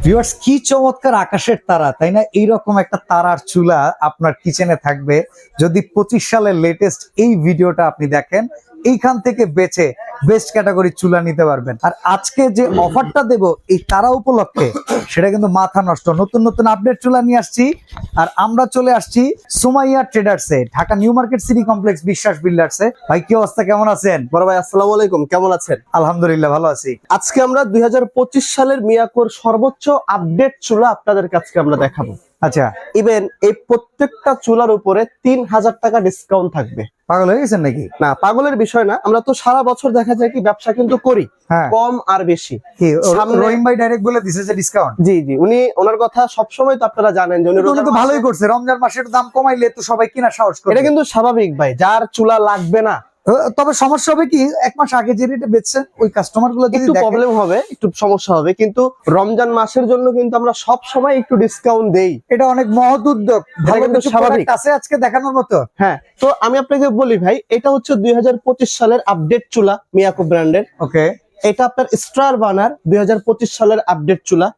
Viewers, কি চমৎকার আকাশের তারা, তাই না? এইরকম একটা তারার চুলা আপনার কিচেনে থাকবে যদি 25 সালের লেটেস্ট এই ভিডিওটা আপনি দেখেন। এইখান থেকে বেছে বেস্ট ক্যাটাগরি চুলা নিতে পারবেন। আর আজকে যে অফারটা দেব এই তারা উপলক্ষে, সেটা কিন্তু মাথা নষ্ট। নতুন নতুন আপডেট চুলা নিয়ে আসছি। আর আমরা চলে আসছি সুমাইয়া ট্রেডার্সে, Dhaka new market city complex, Biswas বিল্ডার্সে। ভাই কি অবস্থা, কেমন আছেন? বড় ভাই আসসালামু আলাইকুম, কেমন আছেন? আলহামদুলিল্লাহ ভালো আছি। আজকে আমরা 2025 সালের মিয়াকোর সর্বোচ্চ আপডেট চুলা আপনাদের কাছে আমরা দেখাবো। আচ্ছা, ইভেন এই প্রত্যেকটা চুলার উপরে 3000 টাকা ডিসকাউন্ট থাকবে। পাগল হয়ে গেছেন নাকি? না, পাগলের বিষয় না, আমরা তো সারা বছর দেখা যায় কি ব্যবসা কিন্তু করি, হ্যাঁ, কম আর বেশি। কি সামনে- রহিম ভাই ডাইরেক্ট বলে দিছে যে ডিসকাউন্ট? জি জি, ওনার কথা সবসময় তো আপনারা জানেন যে উনি উনি তো ভালোই করছে। রমজান মাসের দাম কমাইলে তো সবাই কিনা সাহস করে। এটা কিন্তু স্বাভাবিক ভাই, যার চুলা লাগবে না। তবে সমস্যা হবে কি, এক মাস আগে যে রেটে বেচছেন ওই কাস্টমার গুলো যদি একটু দেখে- প্রবলেম হবে, একটু সমস্যা হবে, কিন্তু রমজান মাসের জন্য কিন্তু আমরা সব সময় একটু ডিসকাউন্ট দেই। এটা অনেক মহৎ উদ্যোগ, ভালো কিন্তু কিছু স্বাভাবিক। product আছে আজকে দেখানোর মতো। হ্যাঁ, তো আমি আপনাকে বলি ভাই, এটা হচ্ছে 2025 সালের আপডেট চুলা মিয়াকো ব্র্যান্ডের। ওকে, এটা আপনার স্টার বার্নার 2025 সালের আপডেট চুলা।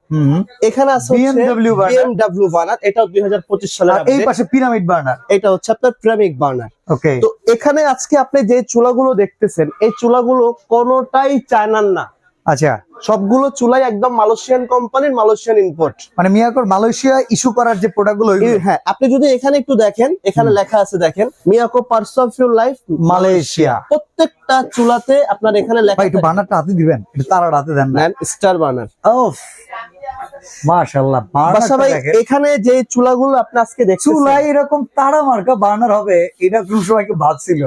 এখানে আছে BMW বার্নার। BMW বার্নার, এটাও 2025 সালের আর এই আপডেট। পাশে পিরামিড বার্নার। এটা হচ্ছে আপনার প্রেমিক বার্নার। ওকে, তো এখানে আজকে আপনি যে চুলাগুলো দেখতেছেন, এই চুলাগুলো কোনোটাই চায়নার না, আচ্ছা, সবগুলো চুলাই একদম মালয়েশিয়ান কোম্পানির, মালয়েশিয়ান ইম্পোর্ট। মানে মিয়াকোর মালয়েশিয়া ইস্যু করার যে প্রোডাক্ট গুলো ওইগুলো। হ্যাঁ, আপনি যদি এখানে একটু দেখেন, এখানে লেখা আছে দেখেন, Miyako parts of your life Malaysia. প্রত্যেকটা চুলাতে আপনার এখানে লেখা ভাই একটু বার্নারটা হাতে দিবেন, একটু তারাটা হাতে দেন না। Star burner. ওফ, মাশাআল্লাহ, বাসা ভাই, বার্নারটা দেখেন। এখানে যে চুলাগুলো আপনি আজকে দেখছেন, চুলাই এরকম তারা মার্কা বার্নার হবে এটা কোন সময় কেউ ভাবছিল?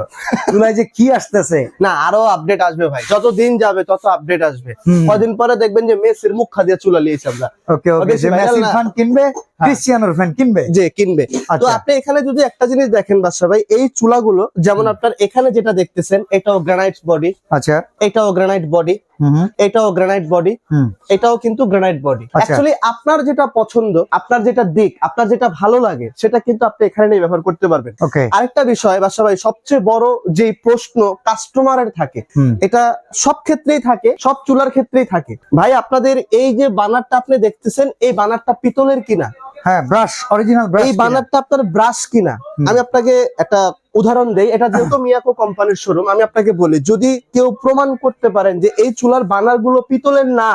চুলাই যে কি আসতেছে। না, আরো আপডেট আসবে ভাই, যত দিন যাবে তত আপডেট আসবে। হুম। কদিন পরে দেখবেন যে মেসির মুখ দিয়ে চুলা নিয়েছি আমরা। ওকে ওকে, বেশি যে viral মেসির না। ফ্যান কিনবে, ক্রিশ্চিয়ানোর ফ্যান কিনবে। যে কিনবে। তো আচ্ছা। আপনি এখানে যদি একটা জিনিস দেখেন বাসা ভাই, এই চুলাগুলো যেমন আপনার এখানে যেটা দেখতেছেন, এটাও গ্রানাইট বডি, আচ্ছা, এটাও গ্রানাইট বডি, হুম এটাও গ্রানাইট বডি, হুম, এটাও কিন্তু গ্রানাইট বডি। আচ্ছা। অ্যাকচুয়ালি আপনার যেটা পছন্দ, আপনার যেটা দিক, আপনার যেটা ভালো লাগে, সেটা কিন্তু আপনি এখানে নিয়ে ব্যবহার করতে পারবেন। ওকে, আরেকটা বিষয় বাসা ভাই, সবচেয়ে বড় যে প্রশ্ন কাস্টমারের থাকে, হুম, এটা সব ক্ষেত্রেই থাকে, সব চুলার ক্ষেত্রেই থাকে, ভাই আপনাদের এই যে বানারটা আপনি দেখতেছেন, এই বানারটা পিতলের কিনা, হ্যাঁ, ব্রাশ, অরিজিনাল ব্রাশ। এই বানারটা আপনার ব্রাশ কিনা। আমি আপনাকে একটা উদাহরণ দেই, এটা যেহেতু মিয়াকো কোম্পানির শোরুম, আমি আপনাকে বলি, যদি কেউ প্রমাণ করতে পারেন যে এই চুলার বানার গুলো পিতলের না,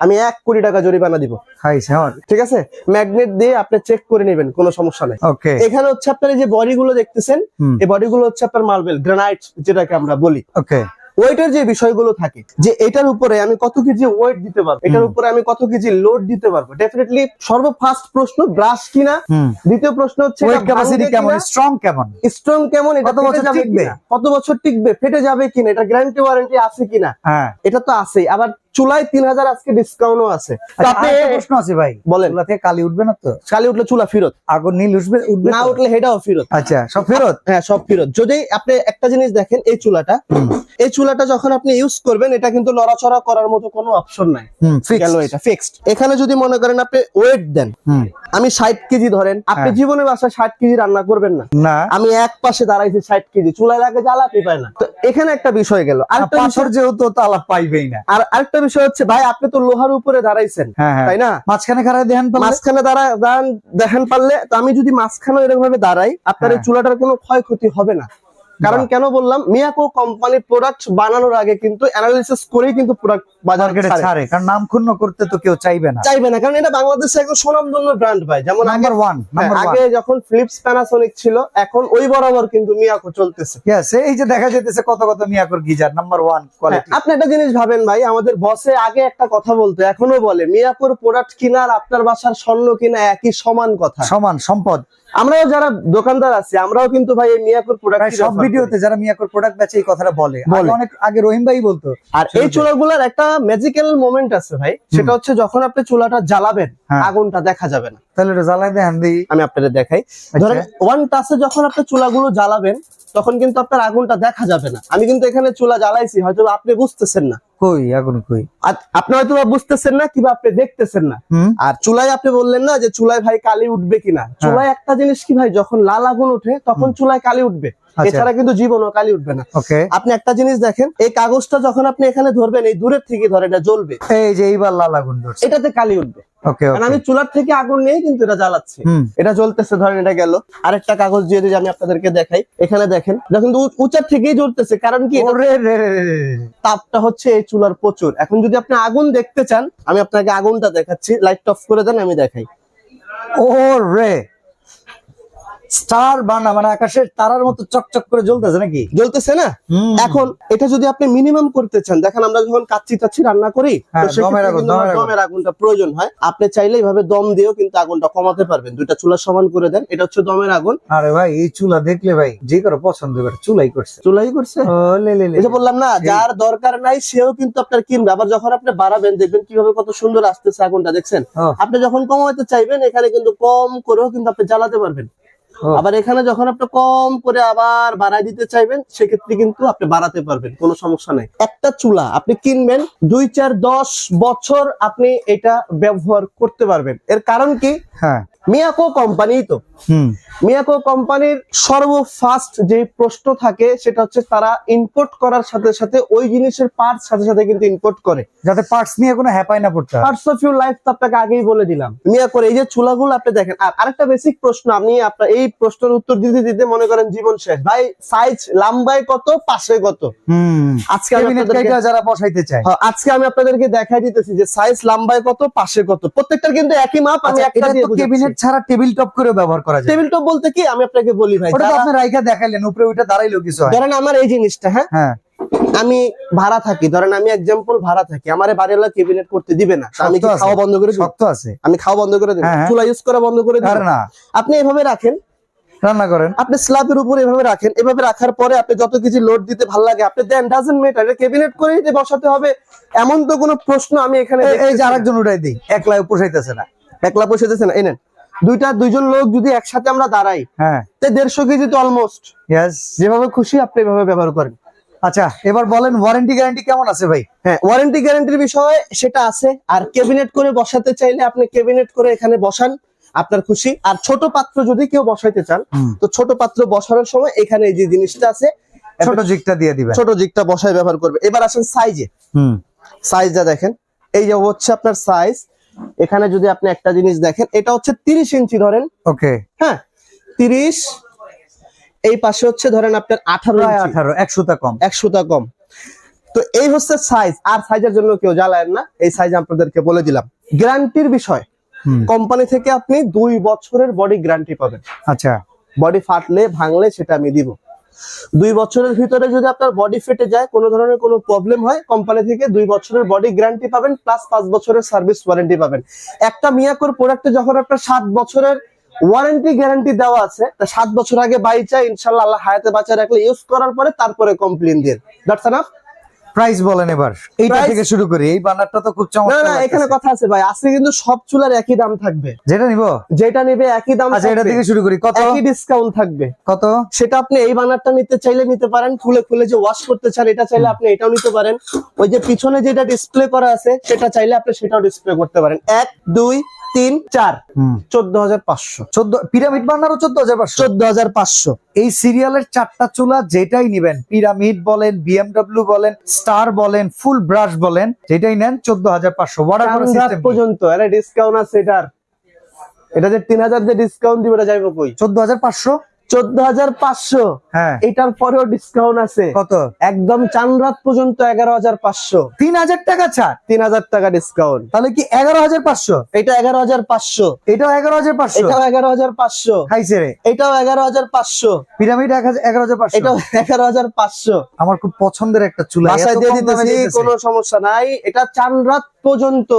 আমি 1 কোটি টাকা জরিমানা দিব। ঠিক আছে, ম্যাগনেট দিয়ে আপনি চেক করে নেবেন, কোনো সমস্যা নাই। ওকে, এখানে হচ্ছে আপনার এই যে বডি গুলো দেখতেছেন, এই বডি গুলো হচ্ছে আপনার মার্বেল গ্রানাইট, যেটাকে আমরা বলি। ওকে, ওয়েটের যে বিষয়গুলো থাকে, যে এটার উপরে আমি কত কেজি ওয়েট দিতে পারবো, এটার উপরে আমি কত কেজি লোড দিতে পারবো, ডেফিনেটলি সর্বফার্স্ট প্রশ্ন ব্রাশ কিনা, দ্বিতীয় প্রশ্ন হচ্ছে ওয়েট ক্যাপাসিটি কেমন, স্ট্রং কেমন, স্ট্রং কেমন, এটা কত বছর টিকবে, কত বছর টিকবে, ফেটে যাবে কিনা, এটা গ্যারান্টি ওয়ারেন্টি আছে কিনা, হ্যাঁ, এটা তো আছেই। আবার চুলায় 3000 আজকে ডিসকাউন্টও আছে। তো আচ্ছা, আপনি আরেকটা প্রশ্ন আছে ভাই, বলেন। চুলা থেকে কালি উঠবে না তো? কালি উঠলে চুলা ফেরত, আগুন নীল উঠবে না তো? উঠলে হেটাও ফেরত। আচ্ছা, সব ফেরত? হ্যাঁ, সব ফেরত। যদি আপনি একটা জিনিস দেখেন, এই চুলাটা যখন আপনি ইউজ করবেন, এটা কিন্তু নড়াচড়া করার মতো কোনো অপশন নাই, গেল, এটা ফিক্সড। এখানে যদি মনে করেন আপনি ওয়েট দেন, আমি 60 কেজি ধরেন, আপনি জীবনে বাসায় 60 কেজি রান্না করবেন না, না, আমি এক পাশে দাঁড়াইছি 60 কেজি, চুলায় লাগে জ্বালাতে পায় না। তো এখানে একটা বিষয় গেল। আরেকটা পাথর বিষয়, যেহেতু তালা পাইবেই না। আর আরেকটা বিষয় হচ্ছে ভাই, আপনি তো লোহার উপরে দাঁড়াইছেন, হ্যাঁ, হ্যাঁ, তাই না? মাঝখানে খারাপ দেখেন, মাঝখানে দাঁড়ান দেখেন পারলে, তো আমি যদি মাঝখানে এরকম ভাবে দাঁড়াই, আপনার এই চুলাটার কোনো ক্ষয়ক্ষতি হবে না। কারণ কেন বললাম, মিয়াকো কোম্পানির প্রোডাক্ট বানানোর আগে কিন্তু অ্যানালিসিস করেই কিন্তু প্রোডাক্ট বাজারে ছাড়ে। কারণ নাম ক্ষুণ্ণ করতে তো কেউ চাইবে না, কারণ এটা বাংলাদেশে একদম সুনামধন্য ব্র্যান্ড ভাই। যেমন নাম্বার ওয়ান। আগে যখন ফিলিপস প্যানাসোনিক ছিল, এখন ওই বরাবর কিন্তু মিয়াকো চলতেছে। এই যে দেখা যেতেছে কত কত মিয়াকোর গিজার নাম্বার ওয়ান কোয়ালিটি। আপনি একটা জিনিস ভাবেন ভাই, আমাদের বসে আগে একটা কথা বলতো, এখনো বলে, মিয়াকোর প্রোডাক্ট কিনা আর আপনার বাসার স্বর্ণ কিনা একই সমান কথা, সমান সম্পদ। আমরাও যারা দোকানদার আছি, আমরাও কিন্তু ভাই এই মিয়াকোর প্রোডাক্ট সব ভিডিওতে যারা মিয়াকোর প্রোডাক্ট বেচে এই কথাটা বলে। অনেক আগে রহিম ভাই বলতো। আর এই চুলাগুলোর একটা ম্যাজিক্যাল মোমেন্ট আছে ভাই, সেটা হচ্ছে যখন আপনি চুলাটা জ্বালাবেন, আগুনটা দেখা যাবে না। তাহলে এটা জ্বালাই দেন, আমি আপনাদের দেখাই। ধরেন ওয়ান টাচে যখন আপনি চুলাগুলো জ্বালাবেন, তখন কিন্তু আপনার আগুনটা দেখা যাবে না। আমি কিন্তু এখানে চুলা জ্বালাইছি, হয়তো আপনি বুঝতেছেন না, কই আগুন কই, আপনি হয়তো বুঝতেছেন না কিংবা আপনি দেখতেছেন না। আর চুলায় আপনি বললেন না যে চুলায় ভাই কালি উঠবে কিনা, চুলায় একটা জিনিস কি ভাই, যখন লাল আগুন ওঠে তখন চুলায় কালি উঠবে, এছাড়া কিন্তু জীবনও কালি উঠবে না। আপনি একটা জিনিস দেখেন, এই কাগজটা যখন আপনি এখানে ধরবেন, এই দূরের থেকে ধরে এটা জ্বলবে, এই যে এইবার লাল আগুন ধরছে, এটাতে কালি উঠবে। ওকে কারণ আমি চুলার থেকে আগুন নিয়ে কিন্তু এটা জ্বালাচ্ছি। হুম। এটা জ্বলতেছে, ধরেন এটা গেল। আরেকটা কাগজ দিয়ে যদি আমি আপনাদেরকে দেখাই, এখানে দেখেন এটা কিন্তু উঁচার থেকেই জ্বলতেছে। কারণ কি, এটা ওরে রে রে রে রে। তাপটা হচ্ছে এই চুলার প্রচুর। এখন যদি আপনি আগুন দেখতে চান, আমি আপনাকে আগুনটা দেখাচ্ছি। লাইট অফ করে দেন, আমি দেখাই। ওরে স্টার বানা, মানে আকাশের তারার মতো চকচক করে জ্বলতেছে নাকি? জ্বলতেছে না? হুম। এখন এটা যদি আপনি মিনিমাম করতে চান, দেখেন আমরা যখন কাচ্চি টাচ্ছি রান্না করি, হ্যাঁ, তো সেক্ষেত্রে দমের আগুন, কিন্তু আমার দমের আগুন। দমের আগুনটা প্রয়োজন হয়। আপনি চাইলে এইভাবে দম দিয়েও কিন্তু আগুনটা কমাতে পারবেন। দুইটা চুলা সমান করে দেন, এটা হচ্ছে দমের আগুন। আরে ভাই এই চুলা দেখলে ভাই যে কারো পছন্দ করে, চুলাই করছে। চুলাই করছে। ও লে লে লে। এই যে বললাম না, যার দরকার নাই সেও কিন্তু আপনার কিনবে। আবার যখন আপনি বাড়াবেন, দেখবেন কিভাবে কত সুন্দর আসতেছে আগুনটা, দেখছেন? ও। আপনি যখন কমাতে চাইবেন, এখানে কিন্তু কম করেও কিন্তু আপনি জ্বালাতে পারবেন। ও। আবার এখানে যখন আপনি কম করে আবার বাড়াই দিতে চাইবেন, সেক্ষেত্রে কিন্তু আপনি বাড়াতে পারবেন, কোনো সমস্যা নাই। একটা চুলা আপনি কিনবেন, 2, 4, 10 বছর আপনি এটা ব্যবহার করতে পারবেন। এর কারণ কি, হ্যাঁ। মিয়াকো কোম্পানি তো। হুম। মিয়াকো কোম্পানির সর্বফার্স্ট যে প্রশ্ন থাকে সেটা হচ্ছে তারা ইম্পোর্ট করার সাথে সাথে ওই জিনিসের পার্টস সাথে সাথে কিন্তু ইম্পোর্ট করে, যাতে পার্টস নিয়ে কোনো হ্যাপাই না পড়তে হয়। পার্টস অফ ইউর লাইফ তো আপনাকে আগেই বলে দিলাম। মিয়াকোর এই যে চুলাগুলো আপনি দেখেন। আর আরেকটা বেসিক প্রশ্ন, আপনি আপনার এই প্রশ্নের উত্তর দিতে দিতে মনে করেন জীবন শেষ। ভাই সাইজ লম্বায় কত, পাশে কত? হুম। আজকে আমি ক্যাবিনেট আপনাদেরকে- কাইটা যারা বসাইতে চায়, হ্যাঁ, আজকে আমি আপনাদেরকে দেখাই দিতেছি যে সাইজ লম্বায় কত, পাশে কত। প্রত্যেকটার কিন্তু একই মাপ। আমি আচ্ছা, একটা এটা দিয়ে তো ক্যাবিনেট ছাড়া টেবিল টপ করে ব্যবহার করা যায়। টেবিল টপ বলতে কি, আমি আপনাকে বলি ভাই, ওটা তো যারা- আপনি রাইখা দেখাইলেন, উপরে ওইটা দাঁড়াইলো কিছু হয়। ধরেন আমার এই জিনিসটা, হ্যাঁ হ্যাঁ। আমি ভাড়া থাকি, ধরেন আমি এক্সাম্পল ভাড়া থাকি, আমার বাড়িওয়ালা ক্যাবিনেট করতে দিবে না, তা আমি কি শক্ত আছে। খাওয়া বন্ধ করে দিই? শক্ত আছে। আমি খাওয়া বন্ধ করে দিই, হ্যাঁ, হ্যাঁ। চুলা ইউজ করা বন্ধ করে দিই আরে না, আপনি এভাবে রাখেন, রান্না করেন। আপনি স্ল্যাবের উপর এভাবে রাখেন। এভাবে রাখার পরে আপনি যত কিছু লোড দিতে ভালো লাগে আপনি দেন, ডাজন্ট ম্যাটার। এটা ক্যাবিনেট করেই যে বসাতে হবে এমন তো কোনো প্রশ্ন আমি এখানে এই যে দেখতেছি না। আরেকজন উঠাই দিই, একলাই পোষাইতেছে না। একলা বসেতেছে না, এই নেন। দুইজন লোক যদি একসাথে আমরা দাঁড়াই, হ্যাঁ। তাই 150 কেজি তো অলমোস্ট। ইয়েস। যেভাবে খুশি আপনি এভাবে ব্যবহার করেন। আচ্ছা, এবার বলেন ওয়ারেন্টি গ্যারান্টি কেমন আছে ভাই? হ্যাঁ, ওয়ারেন্টি গ্যারান্টির বিষয় সেটা আছে। আর ক্যাবিনেট করে বসাতে চাইলে আপনি ক্যাবিনেট করে এখানে বসান, আপনার খুশি। আর ছোট পাত্র যদি কেউ বসাইতে চান, হুম। তো ছোট পাত্র বসানোর সময় এখানে এই যে জিনিসটা আছে, ছোট জিগটা দিয়ে দিবেন। ছোট জিগটা বসায় ব্যবহার করবে। এবার আসেন সাইজে। হুম। সাইজটা দেখেন, এই যে হচ্ছে আপনার সাইজ। এখানে যদি আপনি একটা জিনিস দেখেন, এটা হচ্ছে 30 ইঞ্চি ধরেন, ওকে। হ্যাঁ 30। এই পাশে হচ্ছে ধরেন আপনার 18 প্রায় ইঞ্চি, 18, 1 সুতা কম। 1 সুতা কম। তো এই হচ্ছে সাইজ। আর সাইজের জন্য কেউ জ্বালায় না, এই সাইজ আপনাদেরকে বলে দিলাম। গ্যারান্টির বিষয়, হুম। কোম্পানি থেকে আপনি 2 বছরের বডি গ্যারান্টি পাবেন। আচ্ছা। বডি ফাটলে ভাঙলে সেটা আমি দিব। 2 বছরের ভিতরে যদি আপনার বডি ফেটে যায়, কোনো ধরনের কোনো প্রবলেম হয়, কোম্পানি থেকে 2 বছরের বডি গ্যারান্টি পাবেন, প্লাস 5 বছরের সার্ভিস ওয়ারেন্টি পাবেন। একটা মিয়াকোর প্রোডাক্টে যখন আপনার 7 বছরের ওয়ারেন্টি গ্যারান্টি দেওয়া আছে, তা 7 বছর আগে বাইচা ইনশাআল্লাহ আল্লাহ হায়াতে বাঁচা রাখলে ইউজ করার পরে তারপরে কমপ্লেন দিন। That's enough. প্রাইস বলেন এবার, এইটা Price- থেকে শুরু করি। এই বানারটা তো খুব না চমৎকার না, এখানে লাগতেছে। কথা আছে ভাই, আজকে কিন্তু সব চুলার একই দাম থাকবে। যেটা নিব, যেটা নিবে একই দাম আচ্ছা এটা থাকবে, থেকে শুরু করি। কত একই ডিসকাউন্ট থাকবে। কত? সেটা আপনি এই বানারটা নিতে চাইলে নিতে পারেন, খুলে খুলে যে ওয়াশ করতে চান এটা চাইলে আপনি এটাও নিতে পারেন। ওই যে পিছনে যেটা ডিসপ্লে করা আছে সেটা চাইলে আপনি সেটাও ডিসপ্লে করতে পারেন। 1, 2, 3, 4, হুম। 14,500। 14 পিরামিড বানারও 14,500। 14,500। এই সিরিয়ালের 4টা চুলা যেটাই নিবেন, পিরামিড বলেন, বিএমডব্লিউ বলেন, স্টার বলেন, ফুল ব্রাশ বলেন, যেটাই নেন 14,500। অর্ডার করার রাত সিস্টেম পর্যন্ত আরে ডিসকাউন্ট আছে এটার। এটা যে 3,000 দিয়ে ডিসকাউন্ট দিবে, এটা যাইবো কই? 14,500। 14,500। হ্যাঁ। এটার পরেও ডিসকাউন্ট আছে। কত? একদম চান রাত পর্যন্ত 11,500। 3,000 টাকা ছাড়। 3,000 টাকা ডিসকাউন্ট। তাহলে কি 11,500? এটা 11,500। এটাও 11,500। এটাও 11,500। খাইছে রে। এটাও 11,500। পিরামিড 11,500। এটাও 11,500। আমার খুব পছন্দের একটা চুলা, বাসায় এত দিয়ে কম দামে দিতেছি, দিতেছে। কোনো সমস্যা নাই। এটা চান রাত পর্যন্ত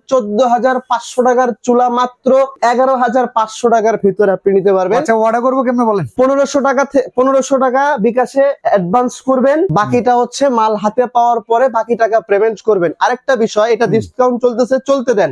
14,500 টাকার চুলা মাত্র 11,500 টাকার ভিতরে আপনি নিতে পারবেন। আচ্ছা অর্ডার করবো কেমনে বলেন? 1500 টাকা বিকাশে অ্যাডভান্স করবেন, বাকিটা হচ্ছে মাল হাতে পাওয়ার পরে বাকি টাকা পেমেন্ট করবেন। আরেকটা বিষয়, এটা ডিসকাউন্ট চলতেছে, চলতে দেন।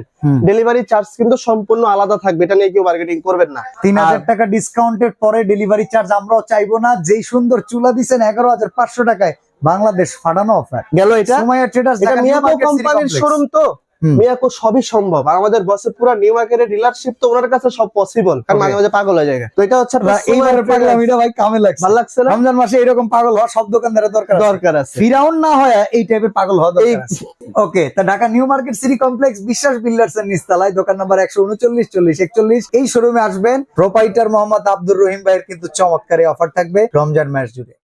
ডেলিভারি চার্জ কিন্তু সম্পূর্ণ আলাদা থাকবে, এটা নিয়ে কেউ মার্কেটিং করবেন না। 3,000 টাকা ডিসকাউন্টের পরে ডেলিভারি চার্জ আমরাও চাইবো না। যেই সুন্দর চুলা দিচ্ছেন 11,500 টাকায়, বাংলাদেশ ফাটানো অফার গেল এটা। সুমাইয়া ট্রেডার্স, এটা মিয়াকো কোম্পানির শোরুম তো, হুম। মিয়াকো সবই সম্ভব। আর আমাদের বসে পুরো নিউ মার্কেটের ডিলারশিপ তো ওনার কাছে সব পসিবল, কারণ Okay. মাঝে মাঝে পাগল হয়ে যায়। তো এটা হচ্ছে আপনার এইবারে পাগলামিটা ভাই কামে লাগছে। ভালো লাগছে না? রমজান মাসে এরকম পাগল হওয়া সব দোকানদারের দরকার আছে। দরকার আছে। ফিরাউন না হয় এই টাইপের পাগল হওয়া দরকার এই- আছে। ওকে, তা Dhaka new market city complex বিশ্বাস বিল্ডার্স এর নিচতলায় দোকান নাম্বার 139 40 41 এই শোরুমে আসবেন। প্রোপাইটার মোহাম্মদ আব্দুর রহিম ভাইয়ের কিন্তু চমৎকার অফার থাকবে রমজান মাস জুড়ে।